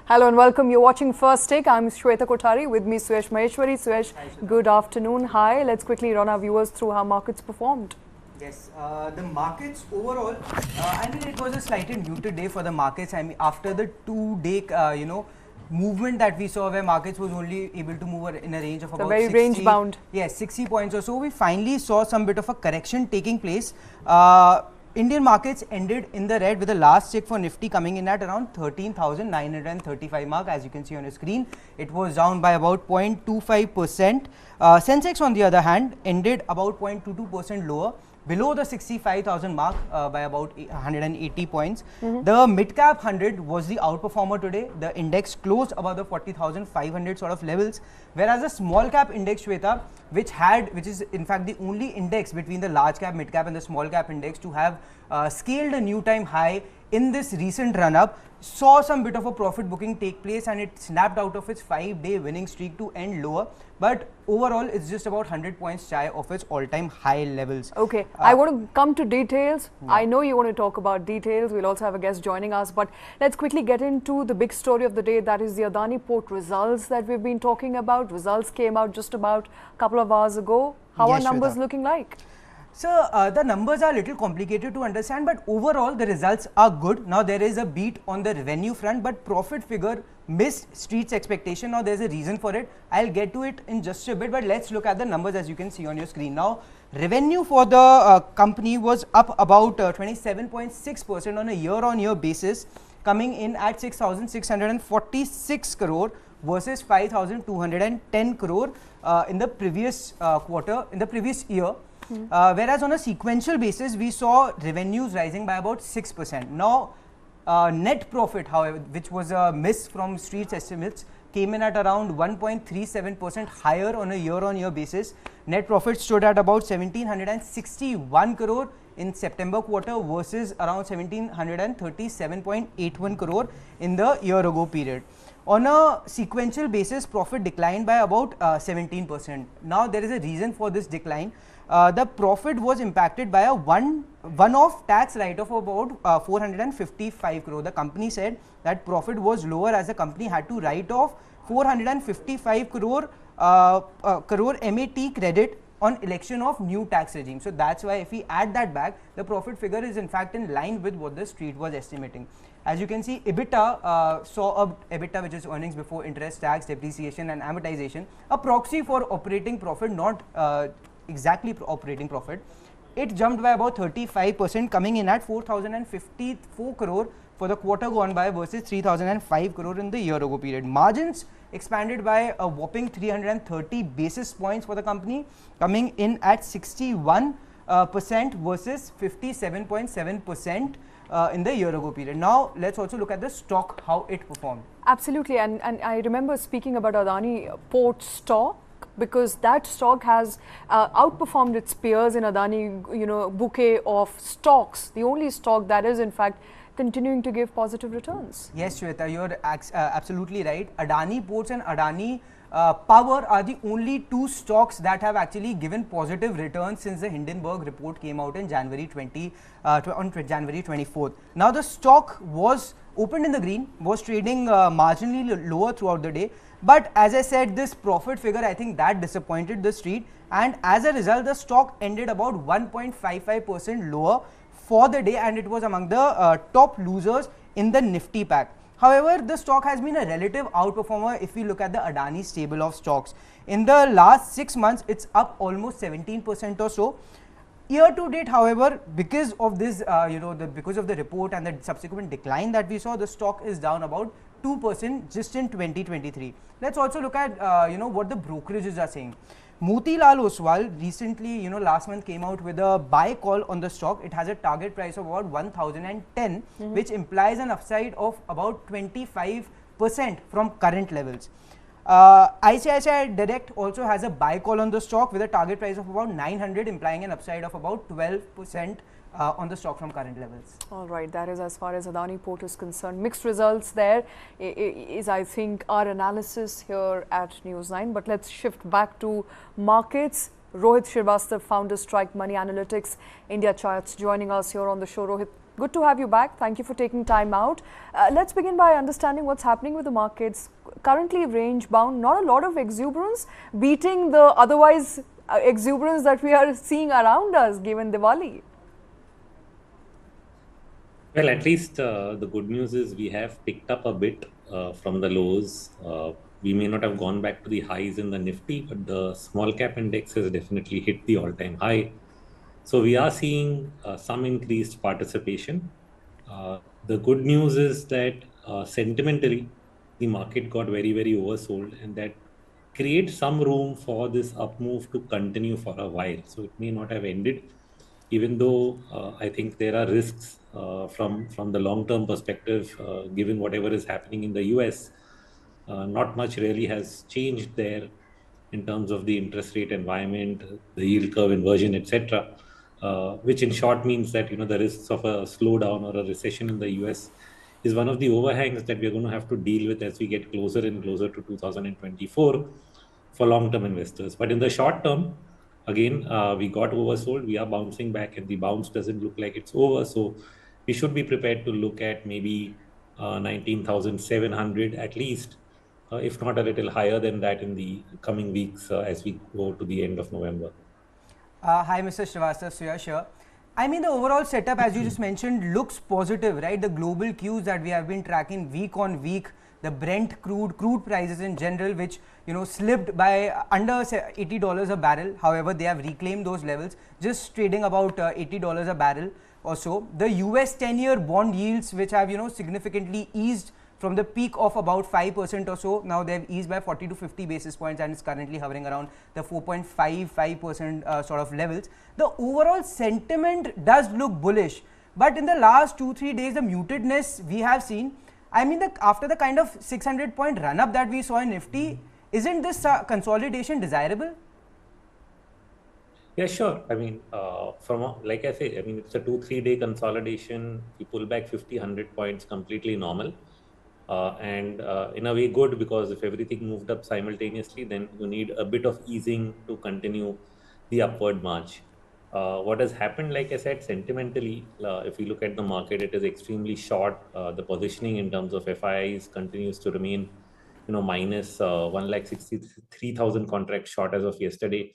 Hello and welcome. You're watching First Take. I'm Shweta Kothari. With me, Suyash Maheshwari. Suyash, good afternoon. Hi. Let's quickly run our viewers through how markets performed. Yes, the markets overall, it was a slightly muted day for the markets. After the 2-day, movement that we saw where markets was only able to move in a range of about 60, range bound. Yes, 60 points or so. We finally saw some bit of a correction taking place. Indian markets ended in the red with the last check for Nifty coming in at around 13,935 mark. As you can see on your screen, it was down by about 0.25%. Sensex on the other hand ended about 0.22% lower, below the 65,000 mark by about 180 points. The mid-cap 100 was the outperformer today. The index closed above the 40,500 sort of levels, whereas the small cap index, Shweta, which is in fact the only index between the large cap, mid cap and the small cap index to have scaled a new time high in this recent run up, saw some bit of a profit booking take place and it snapped out of its 5-day winning streak to end lower. But overall, it's just about 100 points shy of its all-time high levels. Okay, I want to come to details. I know you want to talk about details. We'll also have a guest joining us, but let's quickly get into the big story of the day. That is the Adani Port results that we've been talking about. Results came out just about a couple of hours ago. How are numbers looking like? So, the numbers are a little complicated to understand, but overall the results are good. Now, there is a beat on the revenue front, but profit figure missed street's expectation. Now, there's a reason for it. I'll get to it in just a bit, but let's look at the numbers as you can see on your screen. Now, revenue for the company was up about 27.6% on a year-on-year basis, coming in at 6,646 crore versus 5,210 crore in the previous quarter, in the previous year. Whereas on a sequential basis, we saw revenues rising by about 6%. Now, net profit, however, which was a miss from street's estimates, came in at around 1.37% higher on a year-on-year basis. Net profit stood at about 1,761 crore in September quarter versus around 1,737.81 crore in the year-ago period. On a sequential basis, profit declined by about 17%. Now, there is a reason for this decline. The profit was impacted by a one-off tax write-off of about 455 crore. The company said that profit was lower as the company had to write off 455 crore MAT credit on election of new tax regime. So that's why if we add that back, the profit figure is in fact in line with what the street was estimating. As you can see, EBITDA saw a EBITDA, which is earnings before interest, tax, depreciation and amortization, a proxy for operating profit, not exactly operating profit. It jumped by about 35%, coming in at 4,054 crore for the quarter gone by versus 3,005 crore in the year ago period. Margins expanded by a whopping 330 basis points for the company, coming in at 61% versus 57.7% in the year ago period. Now, let's also look at the stock, how it performed. Absolutely, and I remember speaking about Adani Port stock, because that stock has outperformed its peers in Adani, bouquet of stocks, the only stock that is in fact continuing to give positive returns. Yes, Shweta, you're absolutely right. Adani Ports and Adani Power are the only two stocks that have actually given positive returns since the Hindenburg report came out in January 24th. Now, the stock was opened in the green, was trading marginally lower throughout the day. But as I said, this profit figure, I think that disappointed the street, and as a result, the stock ended about 1.55% lower for the day, and it was among the top losers in the Nifty pack. However, the stock has been a relative outperformer if we look at the Adani stable of stocks. In the last 6 months, it's up almost 17% or so. Year to date, however, because of this, because of the report and the subsequent decline that we saw, the stock is down about 2% just in 2023. Let's also look at what the brokerages are saying. Motilal Oswal recently, last month came out with a buy call on the stock. It has a target price of about 1,010, which implies an upside of about 25% from current levels. ICICI Direct also has a buy call on the stock with a target price of about 900, implying an upside of about 12% on the stock from current levels. All right, that is as far as Adani Port is concerned. Mixed results there is, I think, our analysis here at NEWS9. But let's shift back to markets. Rohit Srivastava, founder Strike Money Analytics India Charts, joining us here on the show. Rohit, Good to have you back. Thank you for taking time out. Let's begin by understanding what's happening with the markets. Currently range bound, not a lot of exuberance, beating the otherwise exuberance that we are seeing around us given Diwali. Well, at least the good news is we have picked up a bit from the lows. We may not have gone back to the highs in the Nifty, but the small cap index has definitely hit the all-time high. So we are seeing some increased participation. The good news is that sentimentally, the market got very, very oversold, and that creates some room for this up move to continue for a while. So it may not have ended, even though I think there are risks from the long-term perspective, given whatever is happening in the US. Not much really has changed there in terms of the interest rate environment, the yield curve inversion, etc., which in short means that the risks of a slowdown or a recession in the US is one of the overhangs that we're going to have to deal with as we get closer and closer to 2024 for long-term investors. But in the short term, again, we got oversold. We are bouncing back, and the bounce doesn't look like it's over. So we should be prepared to look at maybe 19,700 at least, if not a little higher than that in the coming weeks as we go to the end of November. Hi, Mr. Srivastava, Suyash here. I mean, the overall setup, as you just mentioned, looks positive, right? The global cues that we have been tracking week on week, the Brent crude prices in general, which slipped by under $80 a barrel. However, they have reclaimed those levels, just trading about $80 a barrel or so. The US 10-year bond yields, which have significantly eased from the peak of about 5% or so, now they've eased by 40 to 50 basis points, and it's currently hovering around the 4.55% sort of levels. The overall sentiment does look bullish, but in the last 2-3 days, the mutedness we have seen, I mean, after the kind of 600-point run-up that we saw in Nifty, isn't this consolidation desirable? Yeah, sure. I mean, like I say, I mean, it's a 2-3 day consolidation. You pull back 50-100 points, completely normal. And in a way good, because if everything moved up simultaneously, then you need a bit of easing to continue the upward march. What has happened, like I said, sentimentally, if we look at the market, it is extremely short. The positioning in terms of FIIs continues to remain, minus 163,000 contracts short as of yesterday.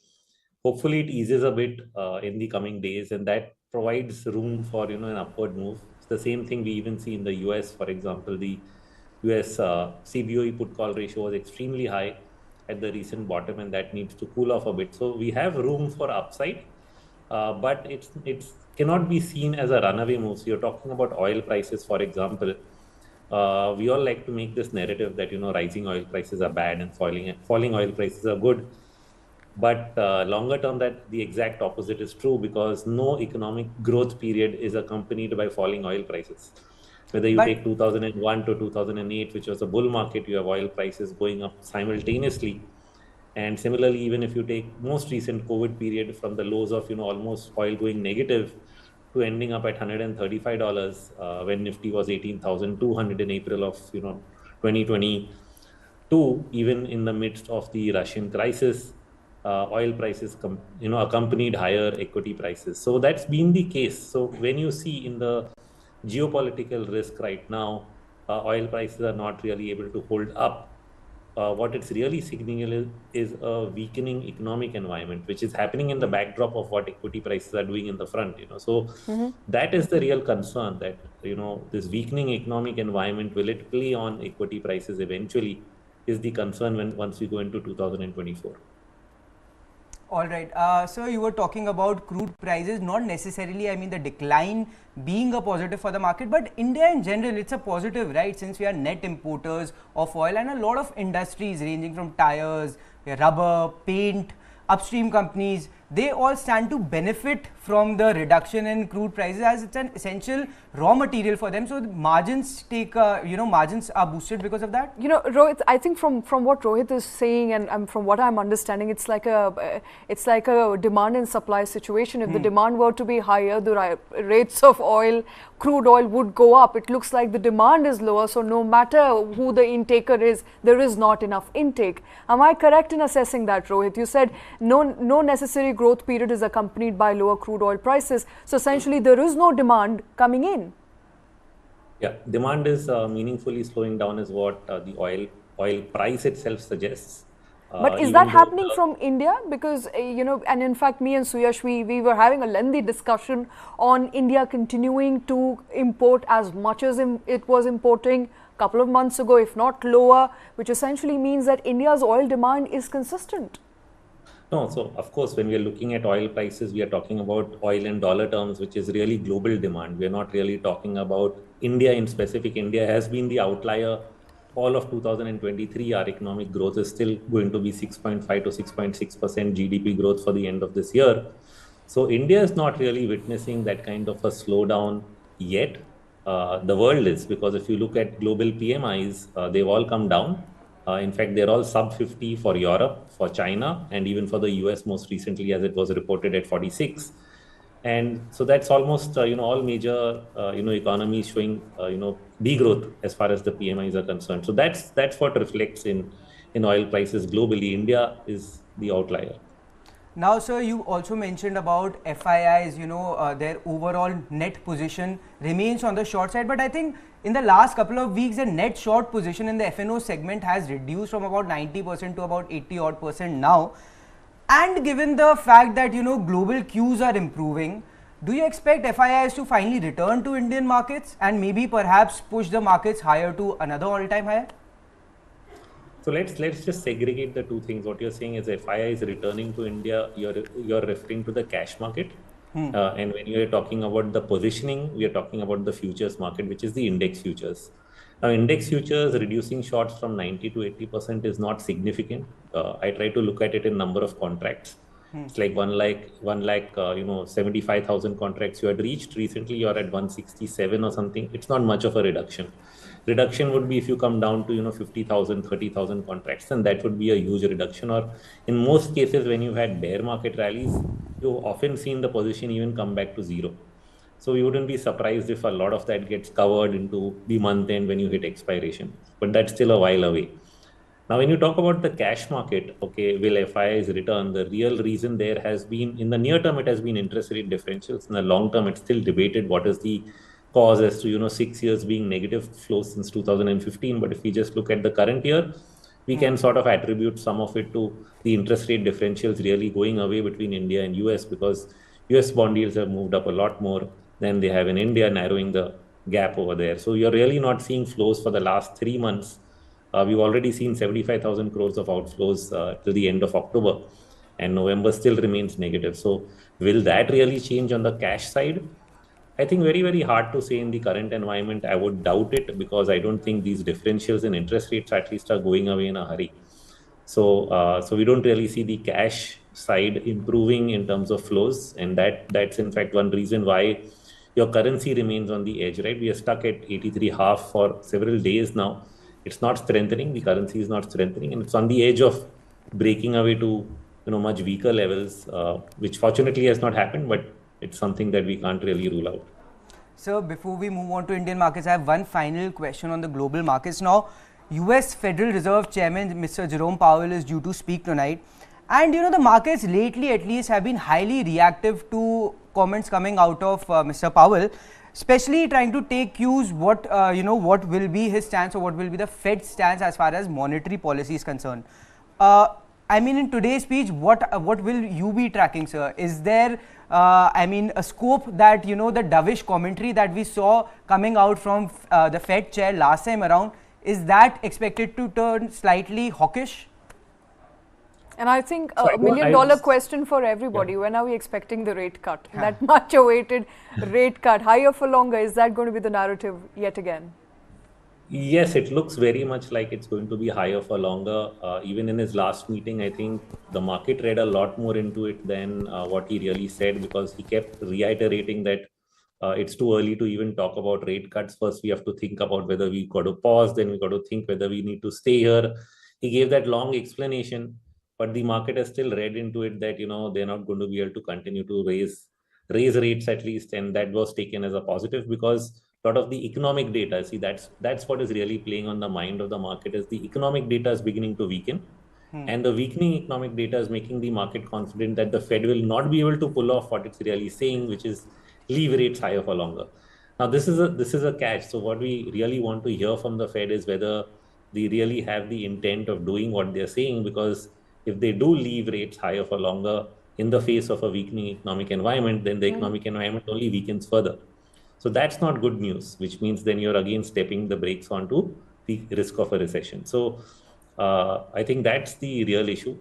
Hopefully it eases a bit in the coming days, and that provides room for, an upward move. It's the same thing we even see in the US, for example. The US CBOE put call ratio was extremely high at the recent bottom, and that needs to cool off a bit. So we have room for upside, but it cannot be seen as a runaway move. So you're talking about oil prices, for example. We all like to make this narrative that rising oil prices are bad and falling oil prices are good. But longer term, that the exact opposite is true, because no economic growth period is accompanied by falling oil prices. Whether you take 2001 to 2008, which was a bull market, you have oil prices going up simultaneously. And similarly, even if you take most recent COVID period, from the lows of almost oil going negative to ending up at $135 when Nifty was 18,200 in April of 2022, even in the midst of the Russian crisis, oil prices accompanied higher equity prices. So that's been the case. So when you see in the geopolitical risk right now, oil prices are not really able to hold up. What it's really signaling is a weakening economic environment, which is happening in the backdrop of what equity prices are doing in the front. So that is the real concern, that this weakening economic environment, will it play on equity prices eventually, is the concern once we go into 2024. All right. So you were talking about crude prices, not necessarily, I mean, the decline being a positive for the market, but India in general, it's a positive, right? Since we are net importers of oil, and a lot of industries ranging from tires, rubber, paint, upstream companies, they all stand to benefit from the reduction in crude prices, as it's an essential raw material for them. So the margins margins are boosted because of that. Rohit, I think from what Rohit is saying, and from what I'm understanding, it's like a demand and supply situation. If the demand were to be higher, the rates of crude oil would go up. It looks like the demand is lower, so no matter who the intaker is, there is not enough intake. Am I correct in assessing that, Rohit? You said no necessary growth period is accompanied by lower crude oil prices. So essentially, there is no demand coming in. Yeah, demand is meaningfully slowing down, is what the oil price itself suggests. But is that happening from India? Because, and in fact, me and Suyash, we were having a lengthy discussion on India continuing to import as much as it was importing a couple of months ago, if not lower, which essentially means that India's oil demand is consistent. No, so of course, when we are looking at oil prices, we are talking about oil in dollar terms, which is really global demand. We are not really talking about India in specific. India has been the outlier. All of 2023, our economic growth is still going to be 6.5 to 6.6% GDP growth for the end of this year. So India is not really witnessing that kind of a slowdown yet. The world is, because if you look at global PMIs, they've all come down. In fact, they're all sub 50 for Europe, for China, and even for the US most recently, as it was reported at 46. And so that's almost, all major, economies showing, degrowth as far as the PMIs are concerned. So that's what reflects in oil prices globally. India is the outlier. Now, sir, you also mentioned about FIIs, their overall net position remains on the short side. But I think in the last couple of weeks, the net short position in the FNO segment has reduced from about 90% to about 80 odd percent now. And given the fact that, global cues are improving, do you expect FIIs to finally return to Indian markets and maybe perhaps push the markets higher to another all-time high? So let's just segregate the two things. What you're saying is FII is returning to India. You're referring to the cash market, and when you're talking about the positioning, we are talking about the futures market, which is the index futures. Now, index futures reducing shorts from 90 to 80% is not significant. I try to look at it in number of contracts. It's like 75,000 contracts you had reached recently. You're at 167 or something. It's not much of a reduction. Reduction would be if you come down to 50,000, 30,000 contracts, and that would be a huge reduction. Or in most cases, when you've had bear market rallies, you've often seen the position even come back to zero. So you wouldn't be surprised if a lot of that gets covered into the month end when you hit expiration, but that's still a while away. Now, when you talk about the cash market, okay, will FIIs return? The real reason there has been, in the near term, it has been interest rate differentials. In the long term, it's still debated what is the cause as to 6 years being negative flows since 2015. But if we just look at the current year, we can sort of attribute some of it to the interest rate differentials really going away between India and US, because US bond yields have moved up a lot more than they have in India, narrowing the gap over there. So you're really not seeing flows for the last 3 months. We've already seen 75,000 crores of outflows till the end of October, and November still remains negative. So will that really change on the cash side? I think very, very hard to say in the current environment. I would doubt it, because I don't think these differentials in interest rates at least are going away in a hurry. So we don't really see the cash side improving in terms of flows, and that's in fact one reason why your currency remains on the edge, right? We are stuck at 83.5 for several days now. It's not strengthening. The currency is not strengthening, and it's on the edge of breaking away to much weaker levels, which fortunately has not happened, but it's something that we can't really rule out. So before we move on to Indian markets, I have one final question on the global markets. Now, US Federal Reserve Chairman Mr. Jerome Powell is due to speak tonight, and the markets lately at least have been highly reactive to comments coming out of Mr. Powell, especially trying to take cues what will be his stance, or what will be the Fed's stance as far as monetary policy is concerned. In today's speech, what will you be tracking, sir? Is there a scope that the dovish commentary that we saw coming out from the Fed chair last time around, is that expected to turn slightly hawkish? And I think a $1 million question for everybody: when are we expecting the rate cut? That much awaited rate cut, higher for longer, is that going to be the narrative yet again? Yes, it looks very much like it's going to be higher for longer. Even in his last meeting, I think the market read a lot more into it than what he really said, because he kept reiterating that it's too early to even talk about rate cuts. First, we have to think about whether we got to pause, then we got to think whether we need to stay here. He gave that long explanation, but the market has still read into it that they're not going to be able to continue to raise rates at least, and that was taken as a positive, because a lot of the economic data, see, that's what is really playing on the mind of the market, is the economic data is beginning to weaken, And the weakening economic data is making the market confident that the Fed will not be able to pull off what it's really saying, which is leave rates higher for longer. Now, this is a catch. So what we really want to hear from the Fed is whether they really have the intent of doing what they're saying, because if they do leave rates higher for longer in the face of a weakening economic environment, then the economic environment only weakens further. So that's not good news, which means then you're again stepping the brakes onto the risk of a recession. So I think that's the real issue.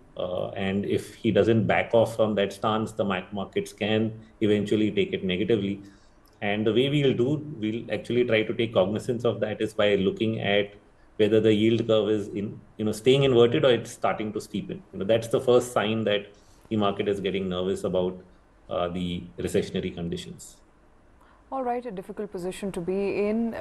And if he doesn't back off from that stance, the markets can eventually take it negatively. And the way we'll actually try to take cognizance of that is by looking at whether the yield curve is staying inverted or it's starting to steepen. That's the first sign that the market is getting nervous about the recessionary conditions. All right, a difficult position to be in,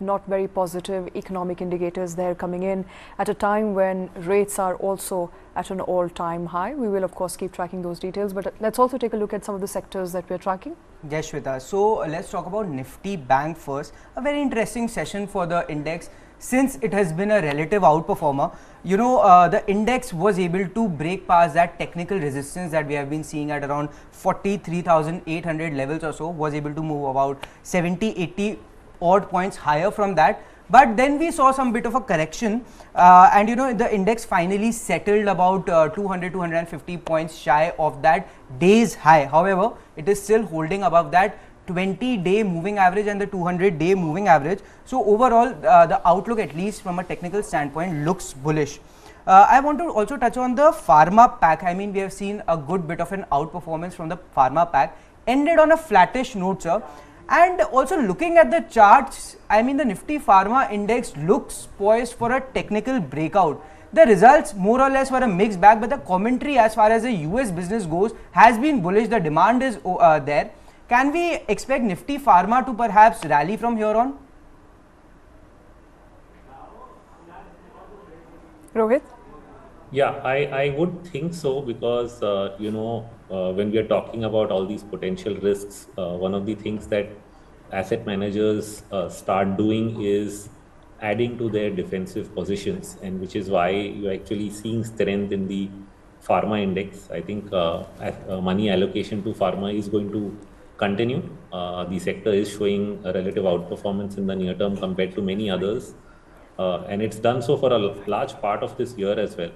not very positive economic indicators there coming in at a time when rates are also at an all-time high. We will of course keep tracking those details, but let's also take a look at some of the sectors that we're tracking. Yes, Shweta. So let's talk about Nifty Bank first. A very interesting session for the index, since it has been a relative outperformer. The index was able to break past that technical resistance that we have been seeing at around 43,800 levels or so, was able to move about 70-80 odd points higher from that. But then we saw some bit of a correction, and the index finally settled about 200-250 points shy of that day's high. However, it is still holding above that 20-day moving average and the 200-day moving average. So overall, the outlook, at least from a technical standpoint, looks bullish. I want to also touch on the pharma pack. I mean, we have seen a good bit of an outperformance from the pharma pack, ended on a flattish note, sir. And also looking at the charts, I mean, the Nifty Pharma Index looks poised for a technical breakout. The results more or less were a mixed bag, but the commentary as far as the US business goes has been bullish. The demand is there. Can we expect Nifty Pharma to perhaps rally from here on? Rohit? Yeah, I would think so, because, when we are talking about all these potential risks, one of the things that asset managers start doing is adding to their defensive positions, and which is why you're actually seeing strength in the pharma index. I think money allocation to pharma is going to continue. The sector is showing a relative outperformance in the near term compared to many others. And it's done so for a large part of this year as well.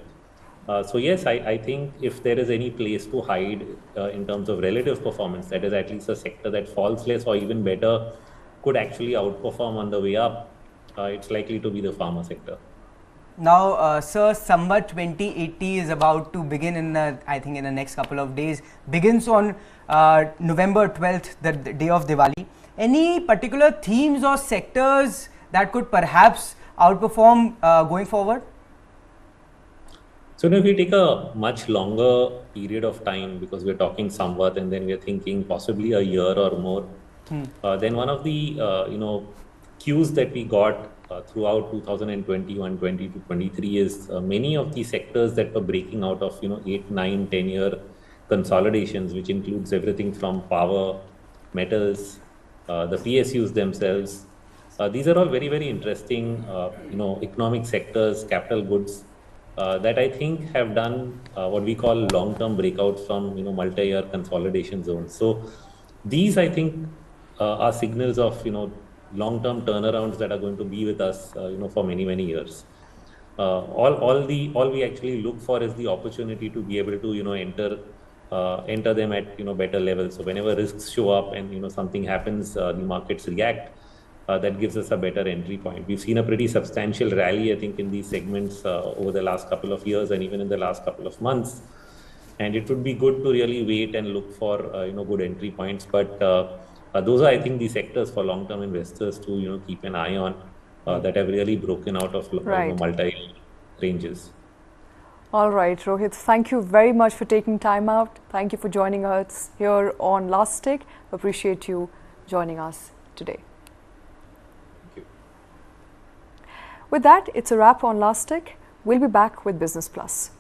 So yes, I think if there is any place to hide in terms of relative performance, that is at least a sector that falls less or even better could actually outperform on the way up, it's likely to be the pharma sector. Now, sir, Samvat 2080 is about to begin I think in the next couple of days. Begins on November 12th, the day of Diwali. Any particular themes or sectors that could perhaps outperform going forward? So if we take a much longer period of time, because we're talking Samvat and then we're thinking possibly a year or more, then one of the cues that we got throughout 2021, 20 to 23 is many of the sectors that were breaking out of 8, 9, 10-year consolidations, which includes everything from power, metals, the PSUs themselves. These are all very, very interesting economic sectors, capital goods, that I think have done what we call long-term breakouts from multi-year consolidation zones. So these, I think, are signals of long-term turnarounds that are going to be with us for many, many years. All we actually look for is the opportunity to be able to enter them at better levels. So whenever risks show up and something happens, the markets react. That gives us a better entry point. We've seen a pretty substantial rally, I think, in these segments over the last couple of years and even in the last couple of months. And it would be good to really wait and look for good entry points. But those are, I think, the sectors for long-term investors to keep an eye on that have really broken out of multi ranges. All right, Rohit, thank you very much for taking time out. Thank you for joining us here on Last Stick. Appreciate you joining us today. With that, it's a wrap on Last Stick. We'll be back with Business Plus.